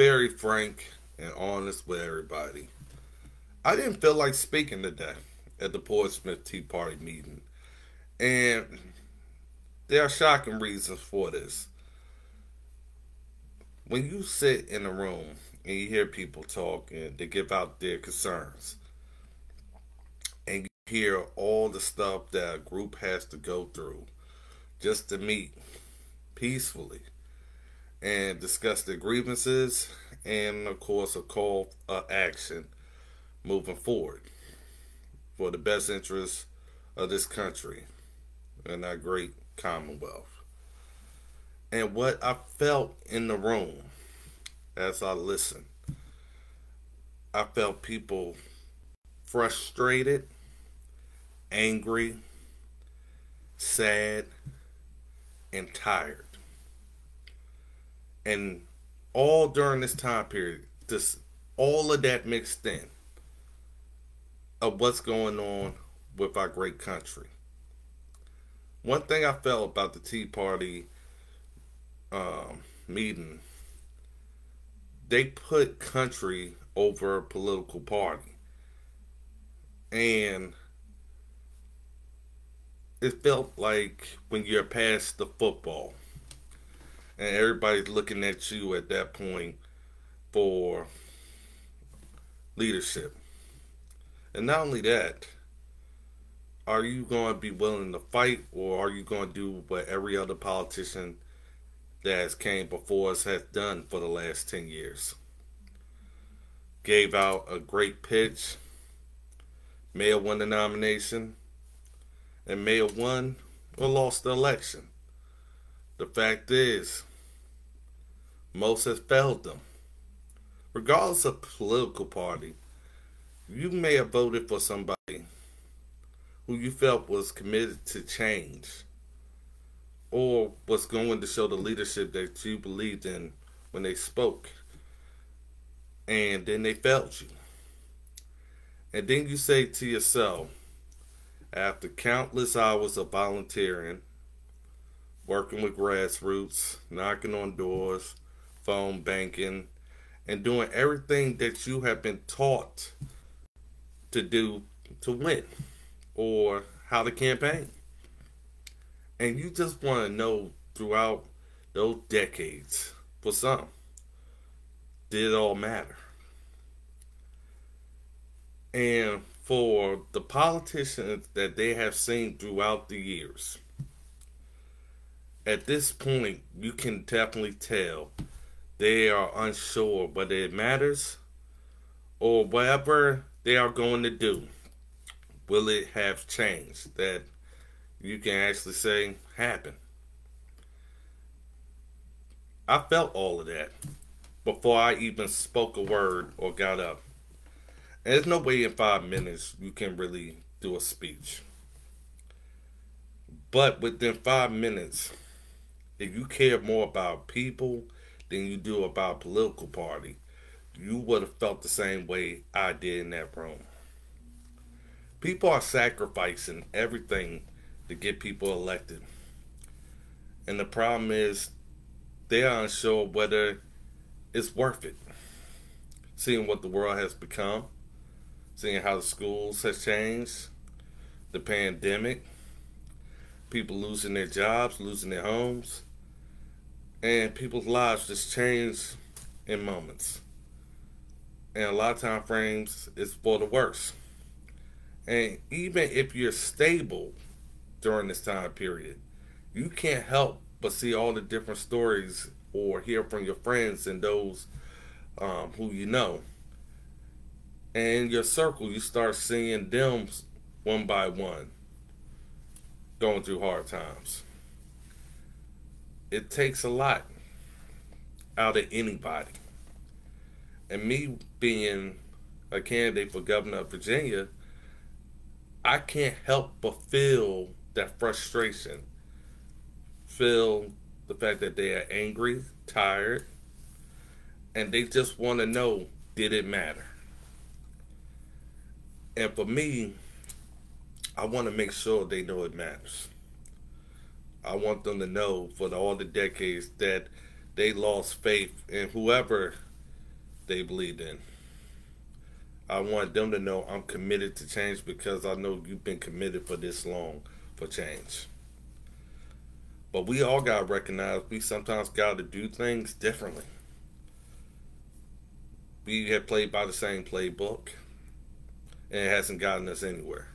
very frank and honest with everybody. I didn't feel like speaking today at the Portsmouth Tea Party Meeting. And there are shocking reasons for this. When you sit in a room and you hear people talk and they give out their concerns, and you hear all the stuff that a group has to go through just to meet peacefully and discuss their grievances and, of course, a call of action moving forward for the best interests of this country and our great Commonwealth. And what I felt in the room as I listened, I felt people frustrated, angry, sad, and tired. And all during this time period, all of that mixed in of what's going on with our great country. One thing I felt about the Tea Party meeting, they put country over a political party. And it felt like when you're past the football and everybody's looking at you at that point for leadership. And not only that, are you going to be willing to fight, or are you going to do what every other politician that has came before us has done for the last 10 years? Gave out a great pitch, may have won the nomination, and may have won or lost the election. The fact is, most has failed them. Regardless of political party, you may have voted for somebody who you felt was committed to change or was going to show the leadership that you believed in when they spoke. And then they failed you. And then you say to yourself, after countless hours of volunteering, working with grassroots, knocking on doors, phone banking, and doing everything that you have been taught to do to win, or how to campaign. And you just want to know, throughout those decades, for some, did it all matter? And for the politicians that they have seen throughout the years, at this point, you can definitely tell they are unsure whether it matters or whatever they are going to do. Will it have changed that you can actually say happened? I felt all of that before I even spoke a word or got up. And there's no way in 5 minutes you can really do a speech. But within 5 minutes, if you care more about people than you do about political party, you would have felt the same way I did in that room. People are sacrificing everything to get people elected. And the problem is, they are unsure whether it's worth it. Seeing what the world has become, seeing how the schools has changed, the pandemic, people losing their jobs, losing their homes, and people's lives just change in moments. And a lot of time frames is for the worse. And even if you're stable during this time period, you can't help but see all the different stories or hear from your friends and those who you know. And in your circle, you start seeing them one by one going through hard times. It takes a lot out of anybody. And me being a candidate for governor of Virginia, I can't help but feel that frustration. Feel the fact that they are angry, tired, and they just want to know, did it matter? And for me, I want to make sure they know it matters. I want them to know for all the decades that they lost faith in whoever they believed in. I want them to know I'm committed to change because I know you've been committed for this long for change. But we all got to recognize we sometimes got to do things differently. We have played by the same playbook, and it hasn't gotten us anywhere.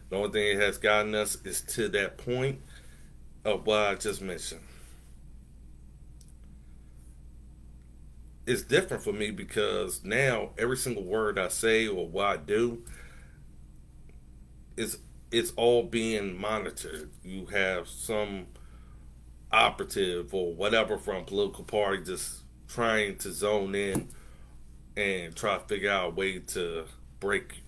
The only thing it has gotten us is to that point of what I just mentioned. It's different for me because now every single word I say or what I do is it's all being monitored. You have some operative or whatever from a political party just trying to zone in and try to figure out a way to break you.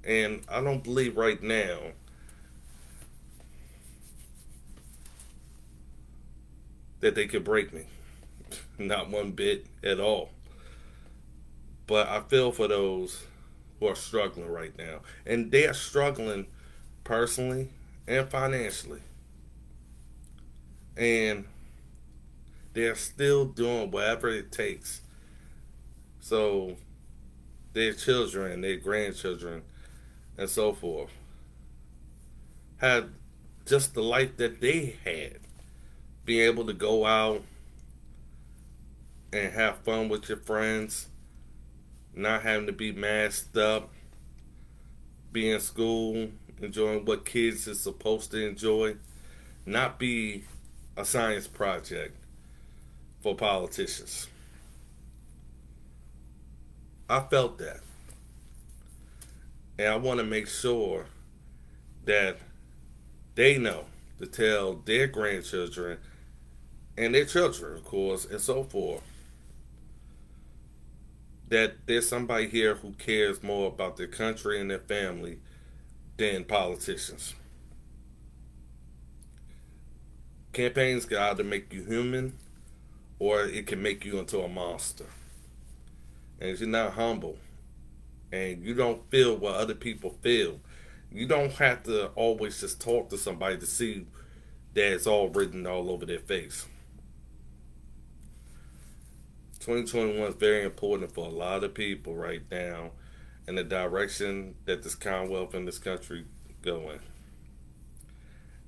And I don't believe right now that they could break me. Not one bit at all. But I feel for those who are struggling right now. And they are struggling personally and financially. And they're still doing whatever it takes. So their children, their grandchildren, and so forth had just the life that they had. Being able to go out and have fun with your friends, not having to be masked up, be in school, enjoying what kids are supposed to enjoy, not be a science project for politicians. I felt that. And I want to make sure that they know to tell their grandchildren and their children, of course, and so forth, that there's somebody here who cares more about their country and their family than politicians. Campaigns got either make you human or it can make you into a monster. And if you're not humble and you don't feel what other people feel, you don't have to always just talk to somebody to see that it's all written all over their face. 2021 is very important for a lot of people right now in the direction that this Commonwealth and this country going.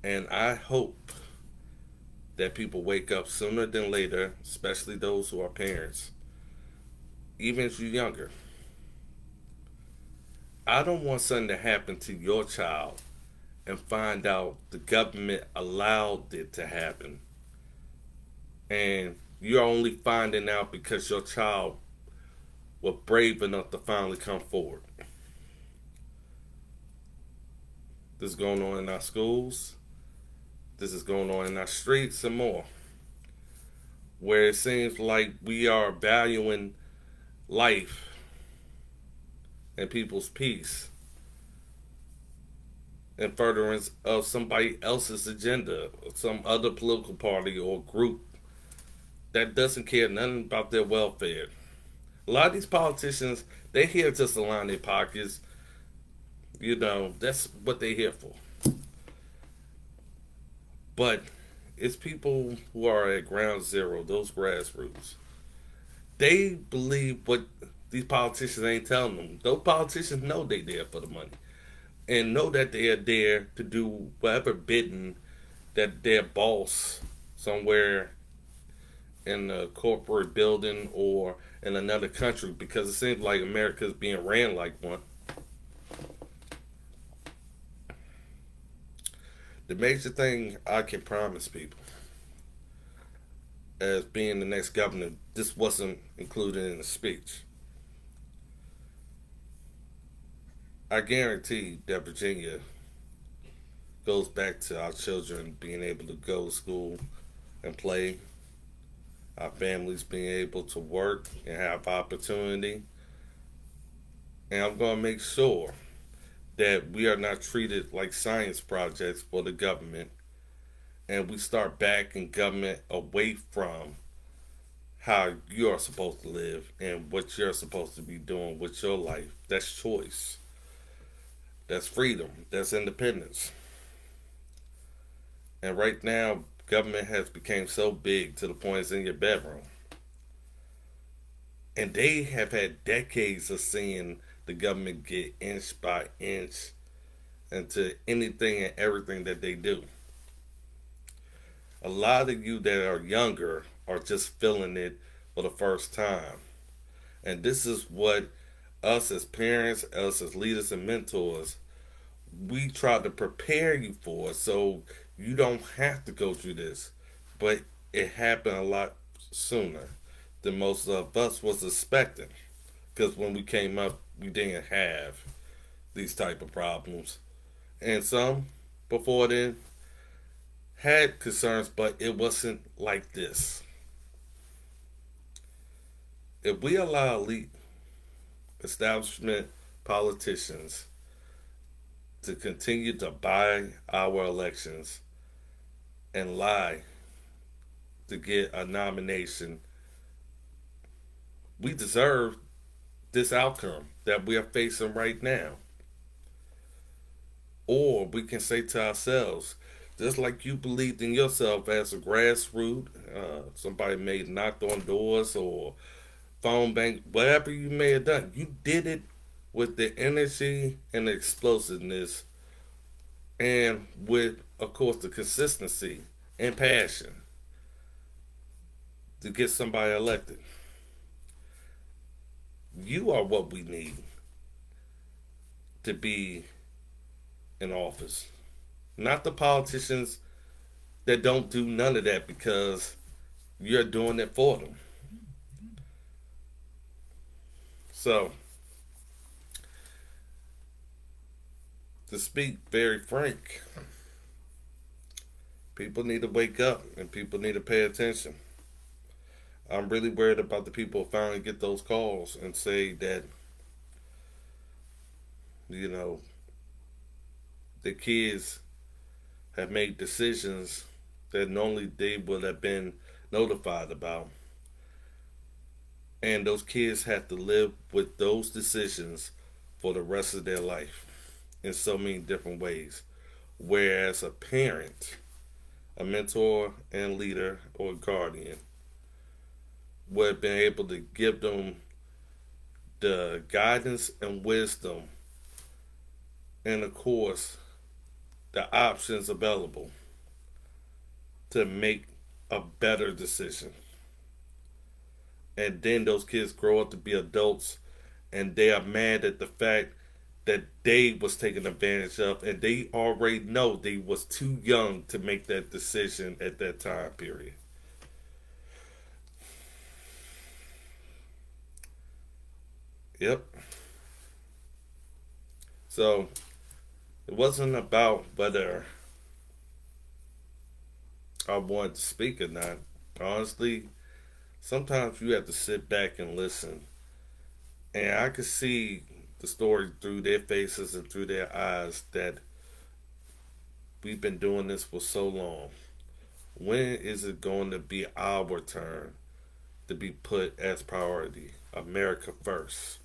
And I hope that people wake up sooner than later, especially those who are parents, even if you're younger. I don't want something to happen to your child and find out the government allowed it to happen. And you're only finding out because your child was brave enough to finally come forward. This is going on in our schools. This is going on in our streets and more. Where it seems like we are valuing life and people's peace in furtherance of somebody else's agenda, or some other political party or group that doesn't care nothing about their welfare. A lot of these politicians, they're here just to line their pockets. You know, that's what they're here for. But it's people who are at ground zero, those grassroots. They believe what these politicians ain't telling them. Those politicians know they're there for the money. And know that they are there to do whatever bidding that their boss somewhere in a corporate building or in another country, because it seems like America is being ran like one. The major thing I can promise people as being the next governor, this wasn't included in the speech. I guarantee that Virginia goes back to our children being able to go to school and play, our families being able to work and have opportunity. And I'm going to make sure that we are not treated like science projects for the government, and we start backing government away from how you're supposed to live and what you're supposed to be doing with your life. That's choice. That's freedom. That's independence. And right now, government has become so big to the point it's in your bedroom. And they have had decades of seeing the government get inch by inch into anything and everything that they do. A lot of you that are younger are just feeling it for the first time. And this is what us as parents, us as leaders and mentors, we try to prepare you for, so you don't have to go through this. But it happened a lot sooner than most of us was expecting. Because when we came up, we didn't have these type of problems. And some before then had concerns, but it wasn't like this. If we allow elite establishment politicians to continue to buy our elections and lie to get a nomination, we deserve this outcome that we are facing right now. Or we can say to ourselves, just like you believed in yourself as a grassroots, somebody may have knocked on doors or phone bank, whatever you may have done, you did it with the energy and the explosiveness, and with, of course, the consistency and passion to get somebody elected. You are what we need to be in office. Not the politicians that don't do none of that because you're doing it for them. So, to speak very frank, people need to wake up and people need to pay attention. I'm really worried about the people who finally get those calls and say that, the kids have made decisions that normally they would have been notified about. And those kids have to live with those decisions for the rest of their life in so many different ways. Whereas a parent, a mentor and leader or guardian would have been able to give them the guidance and wisdom and, of course, the options available to make a better decision. And then those kids grow up to be adults and they are mad at the fact that they was taken advantage of, and they already know they was too young to make that decision at that time period. Yep. So it wasn't about whether I wanted to speak or not. Honestly, sometimes you have to sit back and listen. And I could see the story through their faces and through their eyes that we've been doing this for so long. When is it going to be our turn to be put as priority? America first.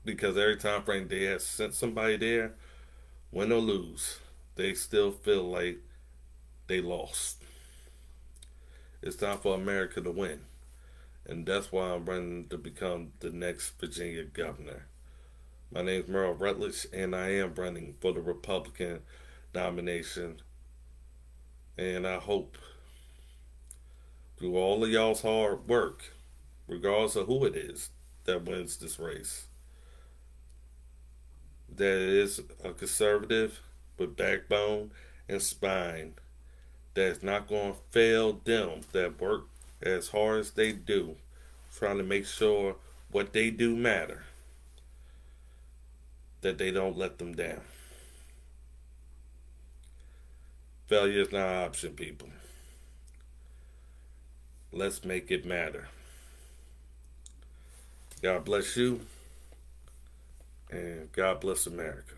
Because every time frame they have sent somebody there, win or lose, they still feel like they lost. It's time for America to win. And that's why I'm running to become the next Virginia governor. My name is Merle Rutledge, and I am running for the Republican nomination. And I hope through all of y'all's hard work, regardless of who it is that wins this race, that it is a conservative with backbone and spine that's not going to fail them that work as hard as they do, trying to make sure what they do matter, that they don't let them down. Failure is not an option, people. Let's make it matter. God bless you, and God bless America.